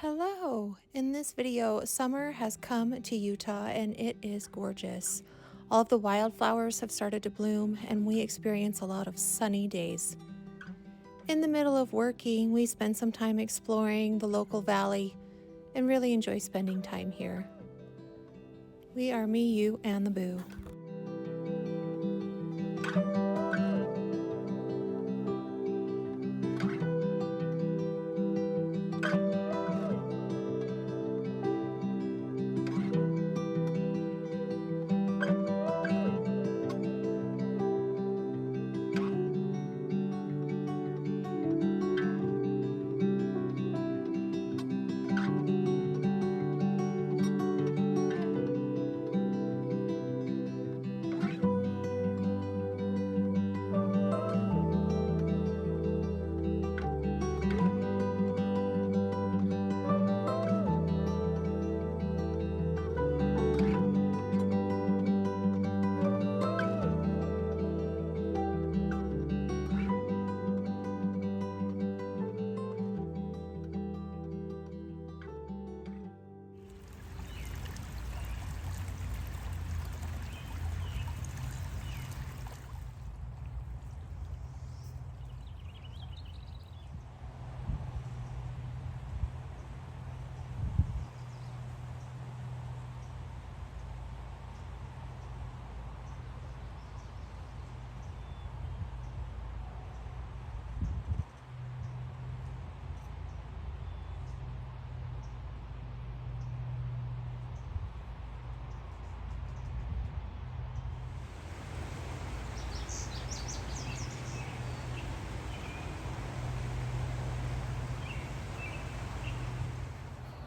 Hello! In this video, summer has come to Utah and it is gorgeous. All of the wildflowers have started to bloom and we experience a lot of sunny days. In the middle of working, we spend some time exploring the local valley and really enjoy spending time here. We are me, you, and the boo.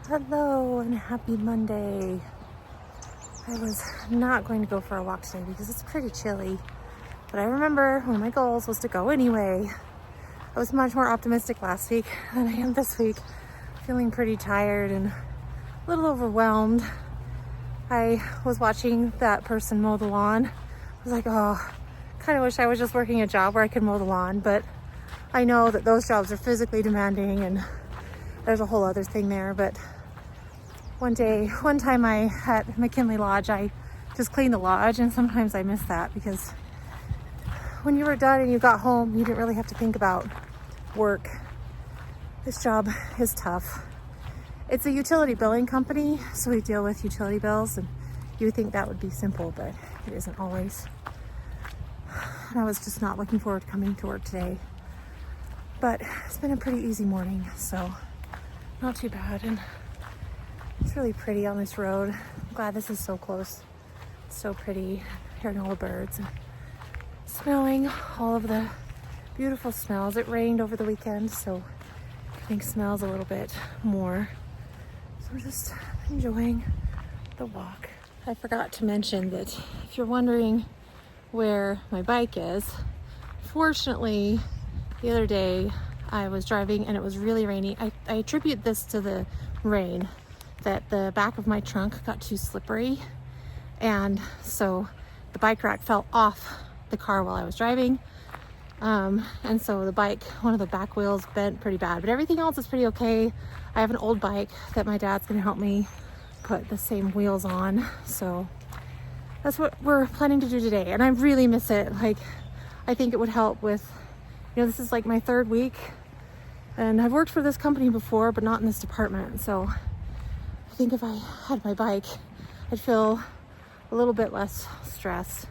Hello and happy Monday. I was not going to go for a walk today because it's pretty chilly, but I remember one of my goals was to go anyway. I was much more optimistic last week than I am this week, feeling pretty tired and a little overwhelmed. I was watching that person mow the lawn. I was like, oh, kind of wish I was just working a job where I could mow the lawn, but I know that those jobs are physically demanding and there's a whole other thing there. But one time at McKinley Lodge, I just cleaned the lodge, and sometimes I miss that because when you were done and you got home, you didn't really have to think about work. This job is tough. It's a utility billing company, so we deal with utility bills, and you would think that would be simple, but it isn't always. And I was just not looking forward to coming to work today. But it's been a pretty easy morning, so not too bad. And it's really pretty on this road. I'm glad this is so close. It's so pretty, hearing all the birds and smelling all of the beautiful smells. It rained over the weekend, so I think smells a little bit more. So I'm just enjoying the walk. I forgot to mention that if you're wondering where my bike is, fortunately, the other day I was driving and it was really rainy. I attribute this to the rain, that the back of my trunk got too slippery, and so the bike rack fell off the car while I was driving, and so the bike, one of the back wheels bent pretty bad, but everything else is pretty okay. I have an old bike that my dad's gonna help me put the same wheels on, so that's what we're planning to do today, and I really miss it. Like, I think it would help with, this is like my third week, and I've worked for this company before, but not in this department, so I think if I had my bike, I'd feel a little bit less stressed.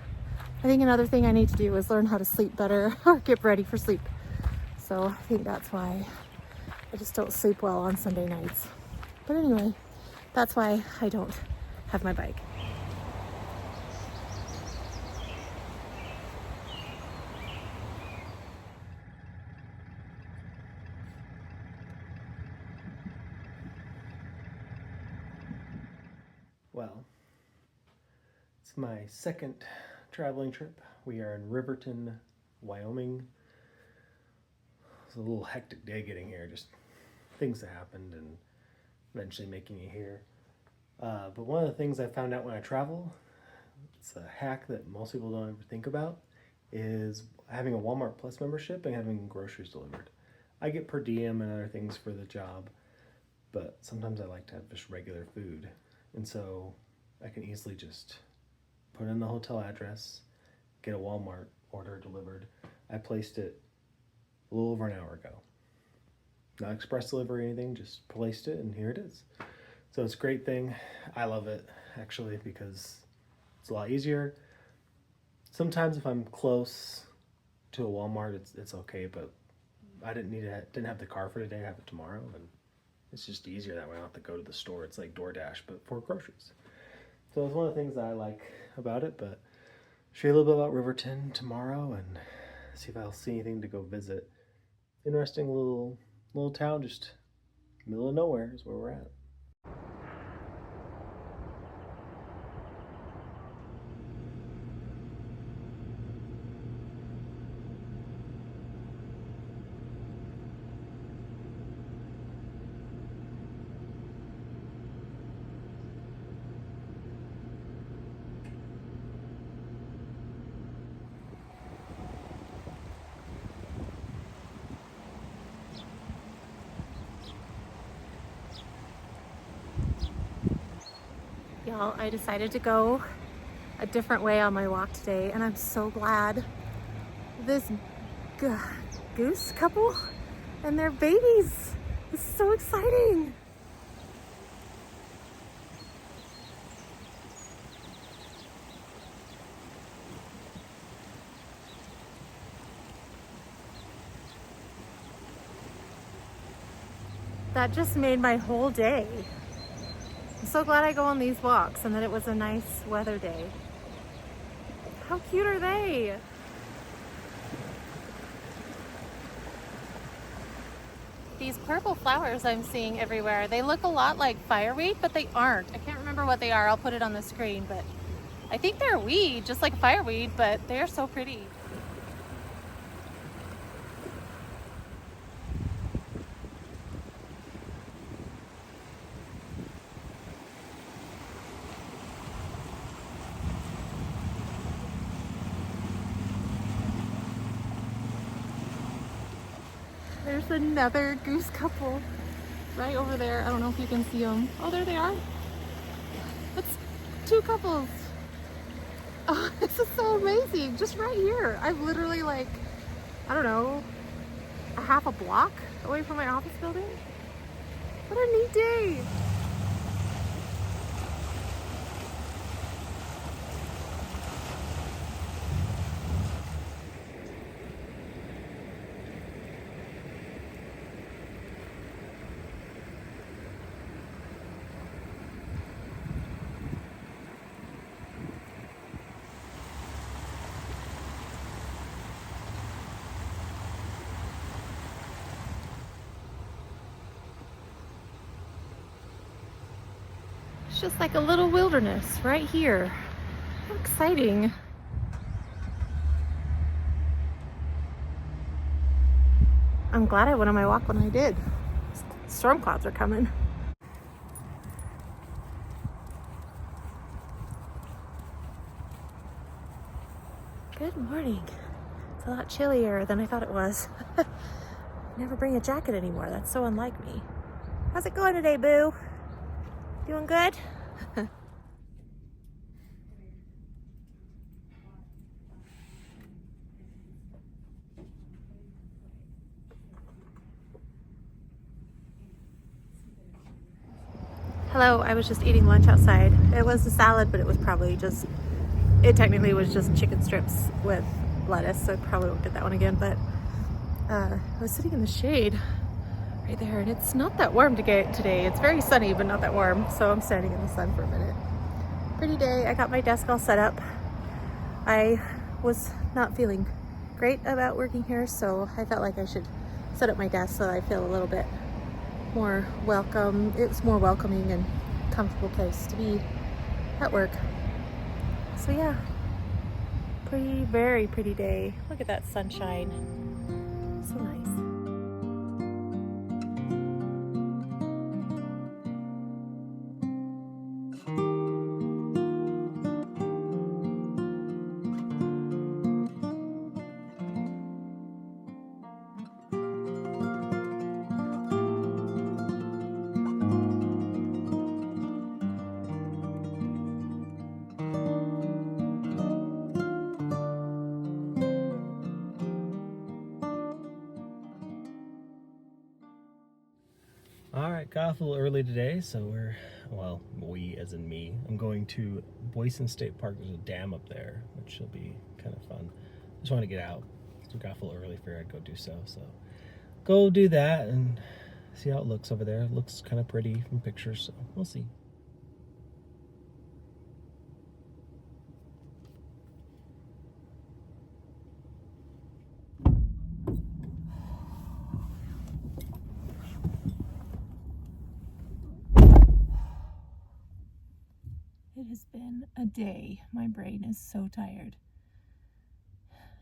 I think another thing I need to do is learn how to sleep better or get ready for sleep. So I think that's why I just don't sleep well on Sunday nights. But anyway, that's why I don't have my bike. Well, it's my second traveling trip. We are in Riverton, Wyoming. It's a little hectic day getting here, just things that happened and eventually making it here. But one of the things I found out when I travel, it's a hack that most people don't ever think about, is having a Walmart Plus membership and having groceries delivered. I get per diem and other things for the job, but sometimes I like to have just regular food. And so I can easily just put in the hotel address, get a Walmart order delivered. I placed it a little over an hour ago. Not express delivery or anything, just placed it and here it is. So it's a great thing. I love it actually because it's a lot easier. Sometimes if I'm close to a Walmart, it's okay, but I didn't have the car for today. I have it tomorrow, and it's just easier that way. I don't have to go to the store. It's like DoorDash, but for groceries. So it's one of the things that I like about it. But show you a little bit about Riverton tomorrow and see if I'll see anything to go visit. Interesting little town, just middle of nowhere is where we're at. Y'all, I decided to go a different way on my walk today, and I'm so glad. This goose couple and their babies. This is so exciting. That just made my whole day. I'm so glad I go on these walks and that it was a nice weather day. How cute are they? These purple flowers I'm seeing everywhere, they look a lot like fireweed, but they aren't. I can't remember what they are. I'll put it on the screen, but I think they're weed, just like fireweed, but they're so pretty. There's another goose couple right over there. I don't know if you can see them. Oh, there they are. That's two couples. Oh, this is so amazing. Just right here. I'm literally like, I don't know, a half a block away from my office building. What a neat day. It's just like a little wilderness right here. How exciting. I'm glad I went on my walk when I did. Storm clouds are coming. Good morning. It's a lot chillier than I thought it was. Never bring a jacket anymore. That's so unlike me. How's it going today, boo? Doing good? Hello, I was just eating lunch outside. It was a salad, but it was probably just, it technically was just chicken strips with lettuce, so I probably won't get that one again, but I was sitting in the shade right there, and it's not that warm to get today. It's very sunny, but not that warm, so I'm standing in the sun for a minute. Pretty day. I got my desk all set up. I was not feeling great about working here, so I felt like I should set up my desk so I feel a little bit more welcome. It was more welcoming and comfortable place to be at work. So yeah, very pretty day. Look at that sunshine. So nice. All right, got off a little early today, so we as in me, I'm going to Boyson State Park. There's a dam up there, which will be kind of fun. Just want to get out. So got off a little early, figured I'd go do so. So go do that and see how it looks over there. It looks kind of pretty from pictures, so we'll see. It has been a day. My brain is so tired.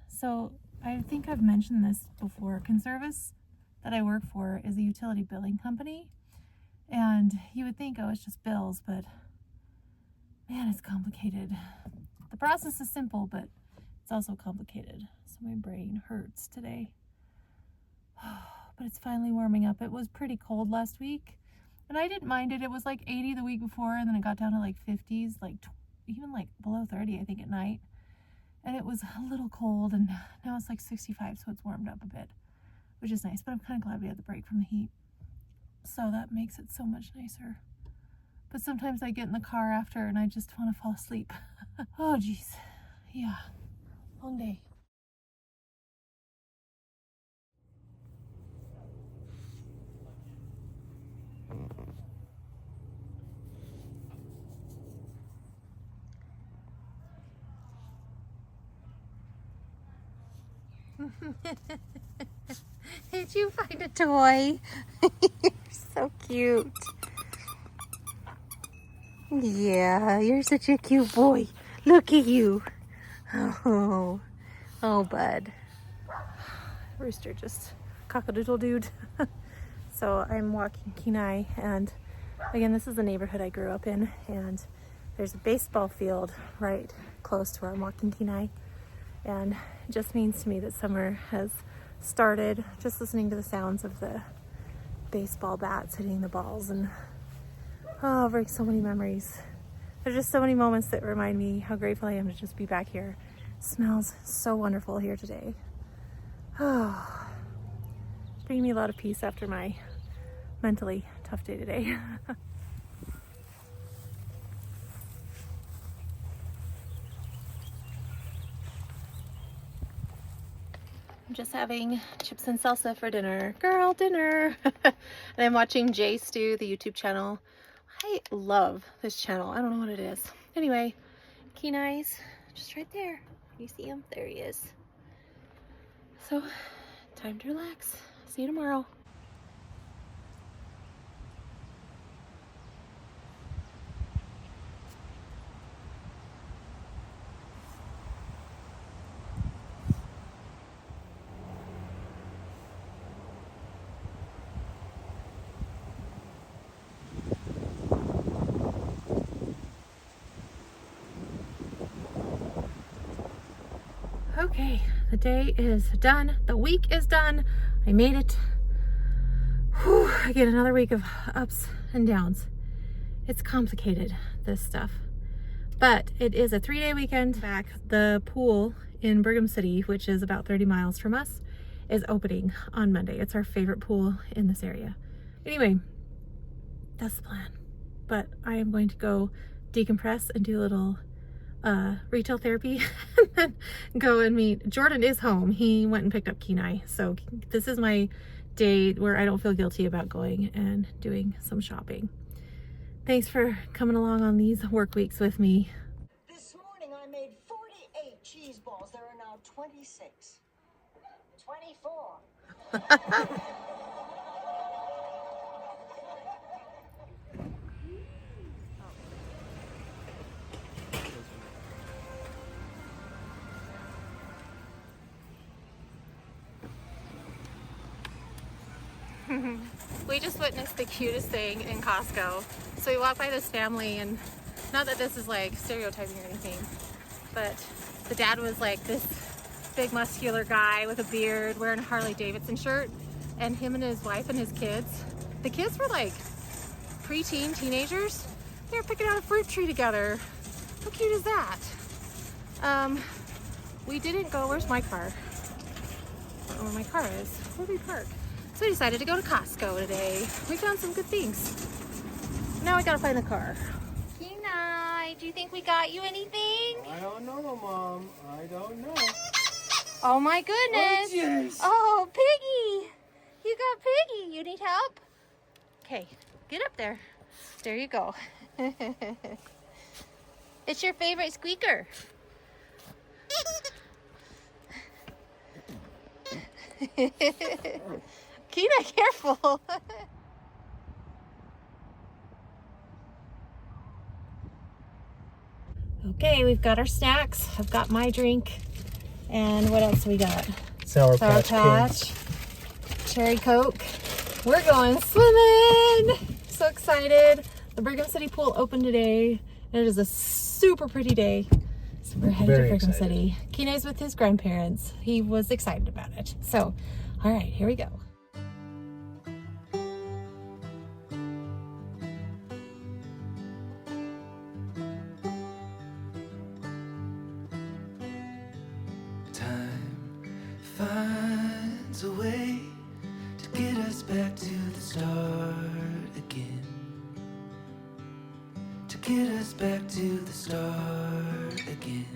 So I think I've mentioned this before. Conservice that I work for is a utility billing company. And you would think, oh, it's just bills, but man, it's complicated. The process is simple, but it's also complicated. So my brain hurts today. But it's finally warming up. It was pretty cold last week. And I didn't mind it. It was like 80 the week before, and then it got down to like 50s, like even like below 30, I think, at night. And it was a little cold, and now it's like 65, so it's warmed up a bit, which is nice. But I'm kind of glad we had the break from the heat. So that makes it so much nicer. But sometimes I get in the car after, and I just want to fall asleep. Oh, geez. Yeah. Long day. Did you find a toy? You're so cute. Yeah, you're such a cute boy. Look at you. Oh, bud. Rooster just cock-a-doodle-dooed. So I'm walking Kenai, and again, this is the neighborhood I grew up in, and there's a baseball field right close to where I'm walking Kenai. And it just means to me that summer has started, just listening to the sounds of the baseball bats hitting the balls, and oh, it brings so many memories. There's just so many moments that remind me how grateful I am to just be back here. It smells so wonderful here today. Oh, it's bringing me a lot of peace after my mentally tough day today. I'm just having chips and salsa for dinner. Girl, dinner! And I'm watching Jay Stew, the YouTube channel. I love this channel. I don't know what it is. Anyway, Kenai's just right there. You see him? There he is. So, time to relax. See you tomorrow. Okay, the day is done. The week is done. I made it. Whew, again, another week of ups and downs. It's complicated, this stuff. But it is a 3-day weekend back. The pool in Brigham City, which is about 30 miles from us, is opening on Monday. It's our favorite pool in this area. Anyway, that's the plan. But I am going to go decompress and do a little retail therapy and then go and meet. Jordan is home. He went and picked up Kenai. So this is my day where I don't feel guilty about going and doing some shopping. Thanks for coming along on these work weeks with me. This morning I made 48 cheese balls. There are now 26. 24. We just witnessed the cutest thing in Costco. So we walked by this family, and not that this is like stereotyping or anything, but the dad was like this big muscular guy with a beard wearing a Harley Davidson shirt, and him and his wife and his kids. The kids were like preteen teenagers. They were picking out a fruit tree together. How cute is that? We didn't go, where's my car? I don't know where my car is. Where did we park? So we decided to go to Costco today. We found some good things. Now we gotta find the car. Kenai, do you think we got you anything? I don't know, Mom. I don't know. Oh my goodness. Oh, jeez. Oh, Piggy. You got Piggy. You need help? Okay, get up there. There you go. It's your favorite squeaker. Kenai, careful. Okay, we've got our snacks. I've got my drink. And what else we got? Sour Patch Patch, Cherry Coke. We're going swimming. So excited. The Brigham City pool opened today. And it is a super pretty day. So we're headed to Brigham City. Kenai's with his grandparents. He was excited about it. So, all right, here we go. Finds a way to get us back to the start again. To get us back to the start again.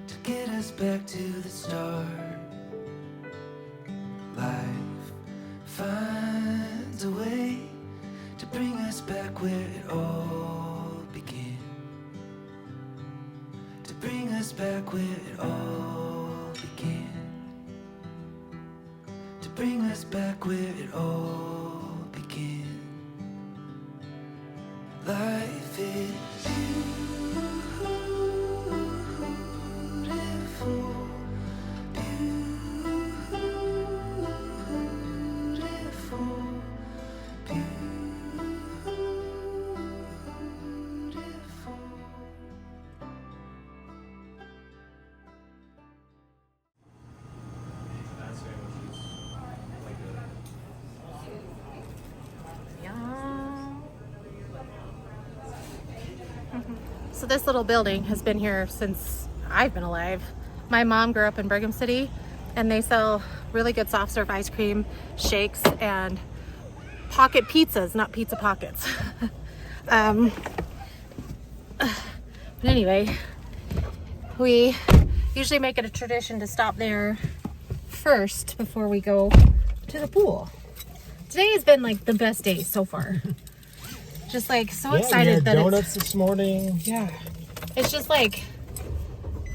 To get us back to the start. Life finds a way to bring us back where it all began. To bring us back where it all began. To bring us back where it all began. Life is beautiful, beautiful, beautiful. So this little building has been here since I've been alive. My mom grew up in Brigham City, and they sell really good soft serve ice cream, shakes, and pocket pizzas, not pizza pockets. But anyway, we usually make it a tradition to stop there first before we go to the pool. Today has been like the best day so far. Just like so excited that donuts this morning. Yeah, it's just like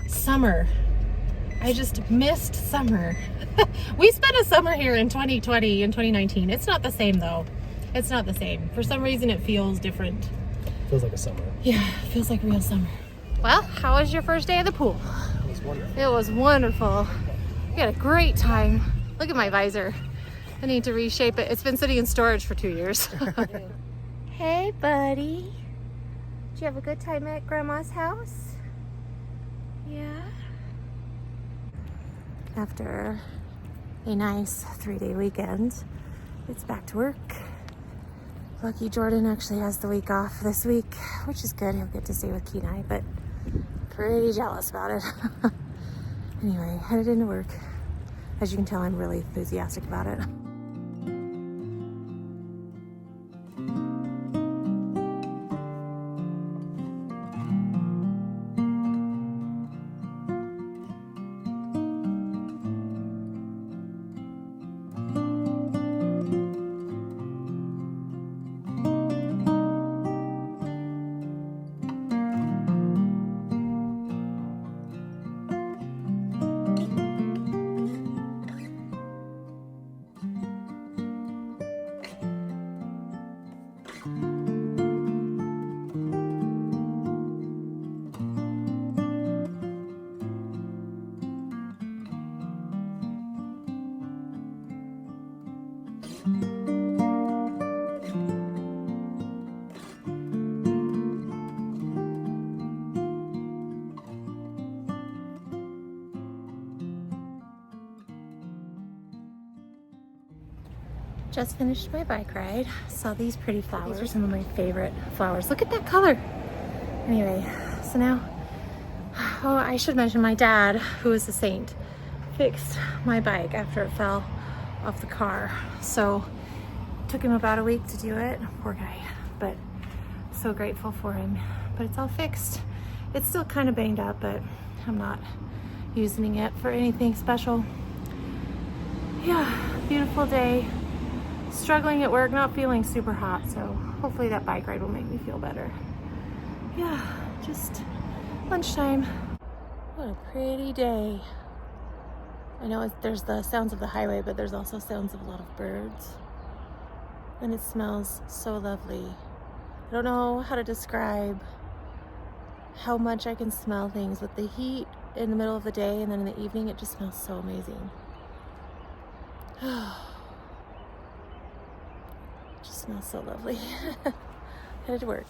summer. I just missed summer. We spent a summer here in 2020 and 2019. It's not the same though. It's not the same. For some reason it feels different. Feels like a summer. Yeah, it feels like real summer. Well, how was your first day of the pool? It was wonderful. It was wonderful. We had a great time. Look at my visor. I need to reshape it. It's been sitting in storage for 2 years. Hey, buddy. Did you have a good time at Grandma's house? Yeah. After a nice 3-day weekend, it's back to work. Lucky Jordan actually has the week off this week, which is good. He'll get to stay with Kenai, but pretty jealous about it. Anyway, headed into work. As you can tell, I'm really enthusiastic about it. Just finished my bike ride. Saw these pretty flowers. These are some of my favorite flowers. Look at that color. Anyway, so now, oh, I should mention my dad, who is a saint, fixed my bike after it fell of the car. So took him about a week to do it. Poor guy, but so grateful for him. But it's all fixed. It's still kind of banged up, but I'm not using it for anything special. Yeah, beautiful day. Struggling at work, not feeling super hot, so hopefully that bike ride will make me feel better. Yeah, just lunchtime. What a pretty day. I know there's the sounds of the highway, but there's also sounds of a lot of birds. And it smells so lovely. I don't know how to describe how much I can smell things with the heat in the middle of the day, and then in the evening it just smells so amazing. Just smells so lovely. Headed to work.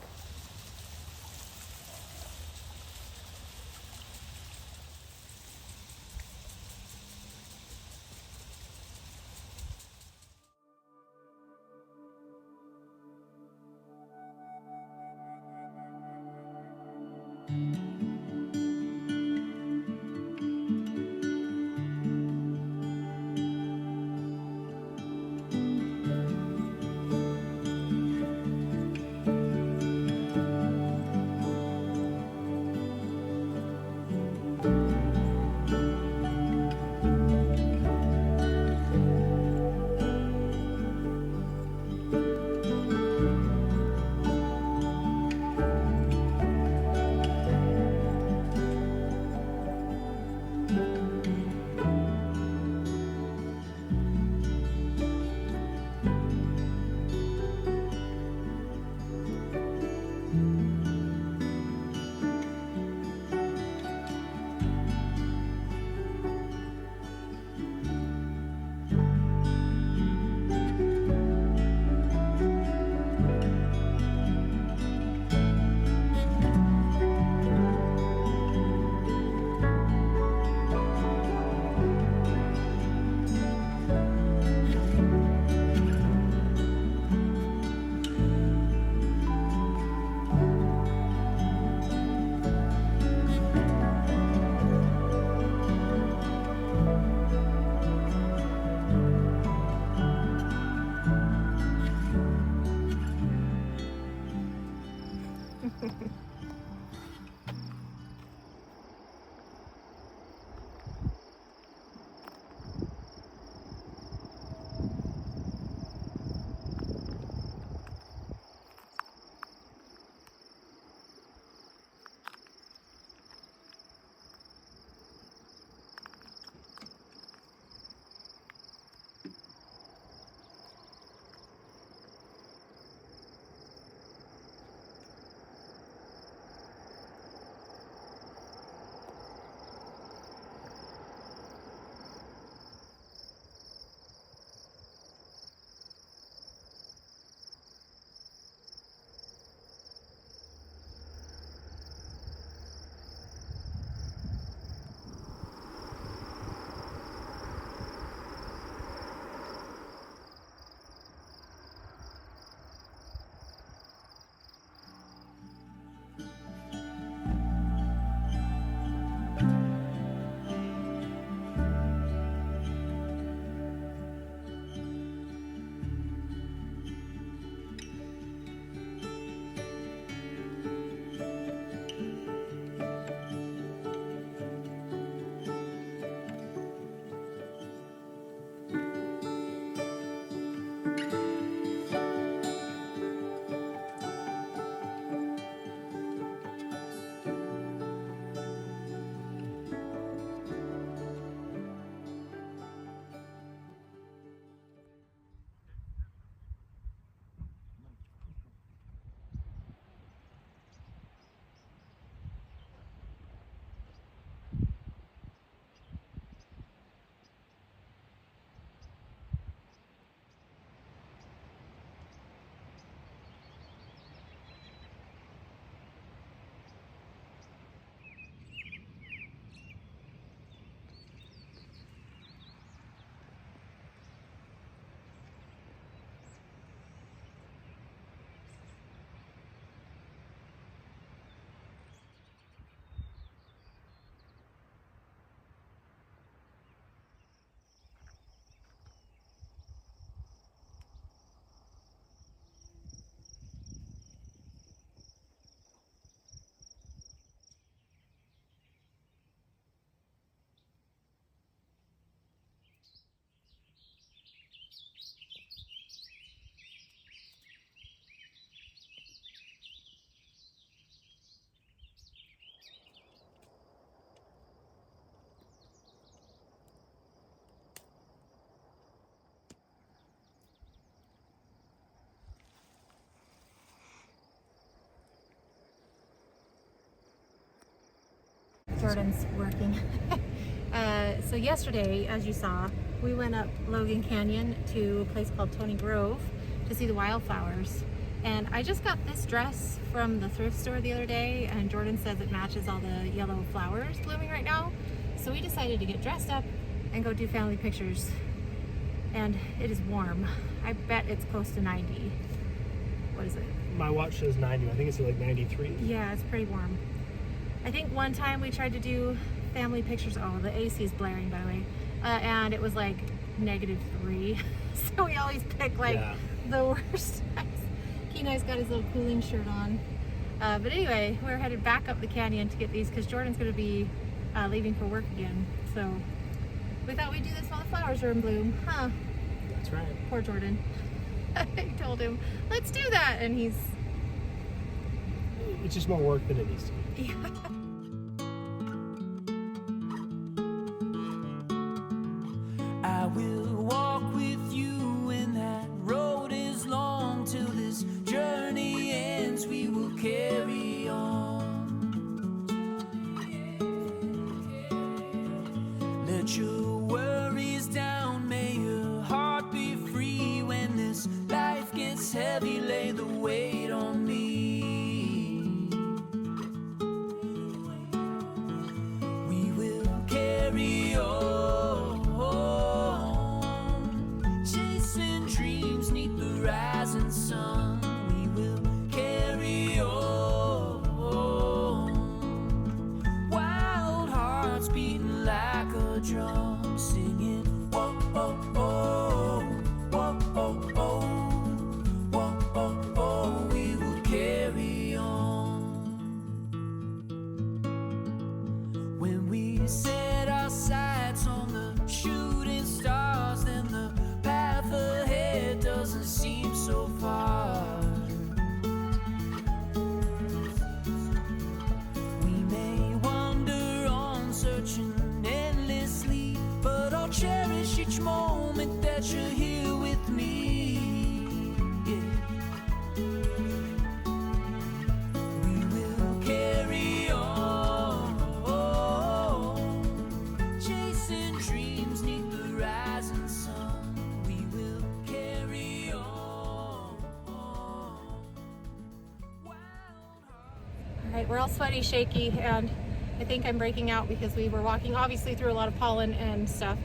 Jordan's working. So yesterday, as you saw, we went up Logan Canyon to a place called Tony Grove to see the wildflowers. And I just got this dress from the thrift store the other day, and Jordan says it matches all the yellow flowers blooming right now. So we decided to get dressed up and go do family pictures. And it is warm. I bet it's close to 90. What is it? My watch says 90. I think it's like 93. Yeah, it's pretty warm. I think one time we tried to do family pictures. Oh, the AC is blaring, by the way. And it was like -3. So we always pick like the worst times. Kenai's got his little cooling shirt on. But anyway, we're headed back up the canyon to get these because Jordan's going to be leaving for work again. So we thought we'd do this while the flowers are in bloom. Huh? That's right. Poor Jordan. I told him, let's do that. And he's... It's just more work than it needs to be. Yeah. I will walk with you when that road is long. Till this journey ends, we will carry on. Let your worries down, may your heart be free. When this life gets heavy, lay the weight on me. We will carry on, chasing dreams 'neath the rising sun. We will carry on, wild hearts beating like a drum, singing whoa, oh, oh, whoa, oh, oh, whoa, oh, oh. We will carry on. When we set our sights on the shooting stars, then the path ahead doesn't seem so far. We may wander on, searching endlessly, but I'll cherish each moment that you're here with me. Yeah. We will carry on, chasing dreams 'neath the rising sun. We will carry on, wild hearts. All right, we're all sweaty, shaky, and I think I'm breaking out because we were walking obviously through a lot of pollen and stuff.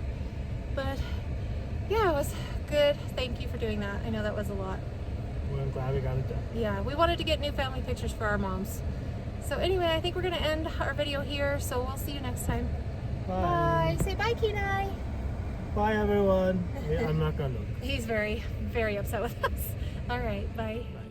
But yeah, it was good. Thank you for doing that. I know that was a lot. Well, I'm glad we got it done. Yeah, we wanted to get new family pictures for our moms. So anyway, I think we're gonna end our video here, so we'll see you next time. Bye. Say bye, Kenai. Bye, everyone. Yeah, I'm not gonna. He's very, very upset with us. All right, bye. Bye.